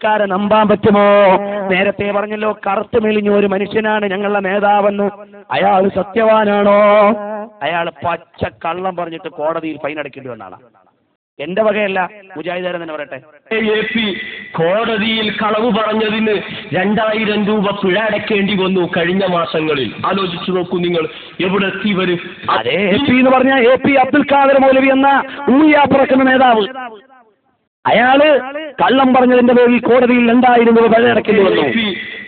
പുള്ളിക്കാരെ നമ്പാൻ പറ്റുമോ? നേരത്തെ പറഞ്ഞല്ലോ കറുത്തു മെലിഞ്ഞ ഒരു മനുഷ്യനാണ് ഞങ്ങളുടെ നേതാവെന്ന്. അയാൾ സത്യവാനാണോ? അയാൾ പച്ച കള്ളം പറഞ്ഞിട്ട് കോടതിയിൽ ഫൈൻ അടയ്ക്കേണ്ടി വന്നാണ്. എന്റെ വകയല്ല, മുജാഹിദാരൻ തന്നെ പറയട്ടെ. AP കോടതിയിൽ കളവ് പറഞ്ഞതിന് 2000 രൂപ പിഴ അടയ്ക്കേണ്ടി വന്നു കഴിഞ്ഞ മാസങ്ങളിൽ. ആലോചിച്ചു നോക്കൂ നിങ്ങൾ, എവിടെ എത്തിവരും. അതേ AP എന്ന് പറഞ്ഞ AP അബ്ദുൽ ഖാദർ മൗലവി എന്ന ഉള്ളിയാപ്പുറക്കുന്ന നേതാവ്, അയാള് കള്ളം പറഞ്ഞതിന്റെ പേരിൽ കോടതിയിൽ 2000 രൂപ പിഴ അടയ്ക്കേണ്ടി വന്നു.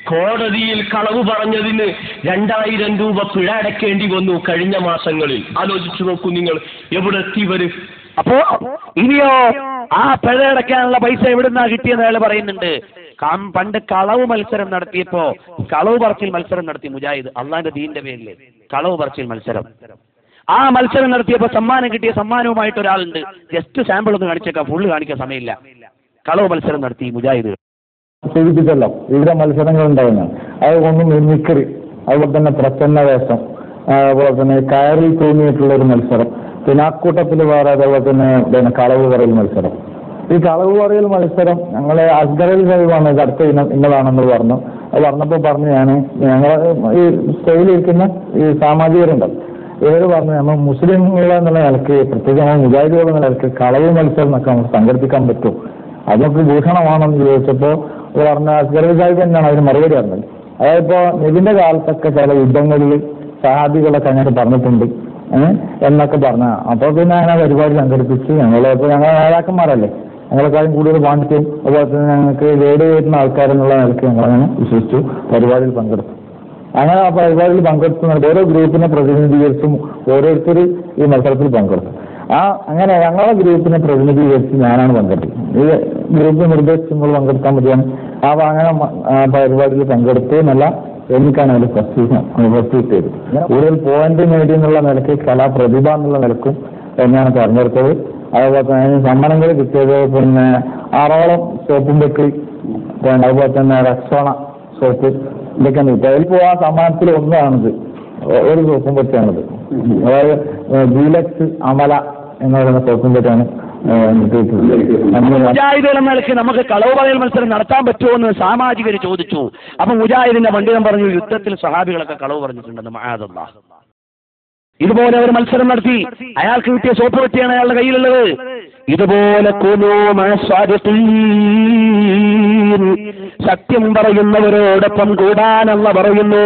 കോടതിയിൽ കളവ് പറഞ്ഞതിന് 2000 രൂപ പിഴ അടയ്ക്കേണ്ടി വന്നു കഴിഞ്ഞ മാസങ്ങളിൽ. ആലോചിച്ചു നോക്കൂ നിങ്ങൾ, എവിടെ എത്തിവരും. അപ്പോ ഇനിയോ ആ പിഴ അടയ്ക്കാനുള്ള പൈസ എവിടുന്നാ കിട്ടിയെന്ന് അയാൾ പറയുന്നുണ്ട്. പണ്ട് കളവ് മത്സരം നടത്തിയപ്പോ കളവ് പറച്ചിൽ മത്സരം നടത്തി മുജാഹിദ്, അള്ളാന്റെ ദീന്റെ പേരിൽ കളവ് പറച്ചിൽ മത്സരം. ആ മത്സരം നടത്തിയപ്പോ സമ്മാനം കിട്ടിയ സമ്മാനവുമായിട്ട് ഒരാളുണ്ട്. ജസ്റ്റ് സാമ്പിൾ ഒന്ന് കാണിച്ചേക്കാം, ഫുള്ള് കാണിക്കാൻ സമയമില്ല. കളവ് മത്സരം നടത്തി മുജാഹിദ്. സൂചിപ്പിച്ചല്ലോ വിവിധ മത്സരങ്ങൾ ഉണ്ടാവുന്ന, അതുകൊണ്ട് മിമിക്രി, അതുപോലെ തന്നെ പ്രസന്ന വേഷം, അതുപോലെ തന്നെ കയറിൽ തൂങ്ങിയിട്ടുള്ള ഒരു മത്സരം, പിന്നെ അക്കൂട്ടത്തിൽ വേറെ, അതുപോലെ തന്നെ കളവ് പറയൽ മത്സരം. ഈ കളവ് പറയൽ മത്സരം ഞങ്ങളെ അസ്ഗറിൽ കഴിവാണ് ഇത് അടുത്ത ഇന്നതാണെന്ന് പറഞ്ഞു. അത് പറഞ്ഞപ്പോൾ പറഞ്ഞു ഞങ്ങൾ ഈ സ്റ്റേജിലിരിക്കുന്ന ഈ സാമാജികരുണ്ടല്ലോ, ഇവർ പറഞ്ഞു നമ്മൾ മുസ്ലിങ്ങളെ എന്നുള്ള നിലയ്ക്ക്, പ്രത്യേകിച്ച് നമ്മൾ മുജാഹിദുകൾ എന്ന നിലയ്ക്ക് കളവ് മത്സരം എന്നൊക്കെ നമുക്ക് സംഘടിപ്പിക്കാൻ പറ്റും, അതൊക്കെ ഭൂഷണമാണെന്ന് ചോദിച്ചപ്പോൾ പറഞ്ഞ അസ്ഗർ സാഹിബ് തന്നെയാണ് അതിന് മറുപടി പറഞ്ഞത്. അതായത് ഇപ്പോൾ നബിന്റെ കാലത്തൊക്കെ ചില യുദ്ധങ്ങളിൽ സഹാബികളൊക്കെ അങ്ങനെ പറഞ്ഞിട്ടുണ്ട് എന്നൊക്കെ പറഞ്ഞ. അപ്പോൾ പിന്നെ അങ്ങനെ പരിപാടി സംഘടിപ്പിച്ച് ഞങ്ങളിപ്പോൾ ഞങ്ങളെ നേതാക്കന്മാരല്ലേ, ഞങ്ങളെക്കാളും കൂടുതൽ പാണ്ഡിത്യം, അതുപോലെ തന്നെ ഞങ്ങൾക്ക് ഗൈഡ് ചെയ്യുന്ന ആൾക്കാരെന്നുള്ള നിലയ്ക്ക് ഞങ്ങളങ്ങനെ വിശ്വസിച്ചു പരിപാടിയിൽ പങ്കെടുത്തു. അങ്ങനെ ആ പരിപാടിയിൽ പങ്കെടുത്തുന്ന ഓരോ ഗ്രൂപ്പിനെ പ്രതിനിധീകരിച്ചും ഓരോരുത്തർ ഈ മത്സരത്തിൽ പങ്കെടുത്തു. അങ്ങനെ ഞങ്ങളെ ഗ്രൂപ്പിനെ പ്രതിനിധീകരിച്ച് ഞാനാണ് പങ്കെടുത്തത്. ഈ ഗ്രൂപ്പ് നിർദ്ദേശങ്ങൾ പങ്കെടുക്കാൻ പറ്റിയാണ്. അങ്ങനെ പരിപാടിയിൽ പങ്കെടുത്ത് നല്ല എനിക്കാണ് അതിൽ ഫസ്റ്റ് ചെയ്തത്. കൂടുതൽ പോയിന്റ് നേടി എന്നുള്ള നിലയ്ക്ക് കലാപ്രതിഭ എന്നുള്ള നിലക്കും തന്നെയാണ് തെരഞ്ഞെടുത്തത്. അതുപോലെ തന്നെ സമ്മാനങ്ങൾ കിട്ടിയത് പിന്നെ 6ഓളം സോപ്പും വെക്കി, അതുപോലെ തന്നെ റെക്സോണ സോപ്പ്, ഇതൊക്കെയാണ് കിട്ടുക. അതിലിപ്പോൾ ആ സമ്മാനത്തിൽ ഒന്നാണിത്, ഒരു സോപ്പും വെച്ചാണിത്. അതായത് ഡീലക്സ് അമല എന്ന് പറയുന്ന സോപ്പും വെച്ചാണ്. മുജാഹിദുകൾ എന്ന നിലയ്ക്ക് നമുക്ക് കളവ് പറയൽ മത്സരം നടത്താൻ പറ്റുമോ എന്ന് സാമാജികർ ചോദിച്ചു. അപ്പൊ മുജാഹിദിന്റെ പണ്ഡിതൻ പറഞ്ഞു, യുദ്ധത്തിൽ സഹാബികളൊക്കെ കളവ് പറഞ്ഞിട്ടുണ്ടെന്ന്. മഅദല്ലാഹ്. ഇതുപോലെ ഒരു മത്സരം നടത്തി, അയാൾക്ക് കിട്ടിയ സോപ്പ് പറ്റിയാണ് അയാളുടെ കയ്യിലുള്ളത്. ഇതുപോലെ സത്യം പറയുന്നവരോടൊപ്പം കൂടാനല്ല പറയുന്നു.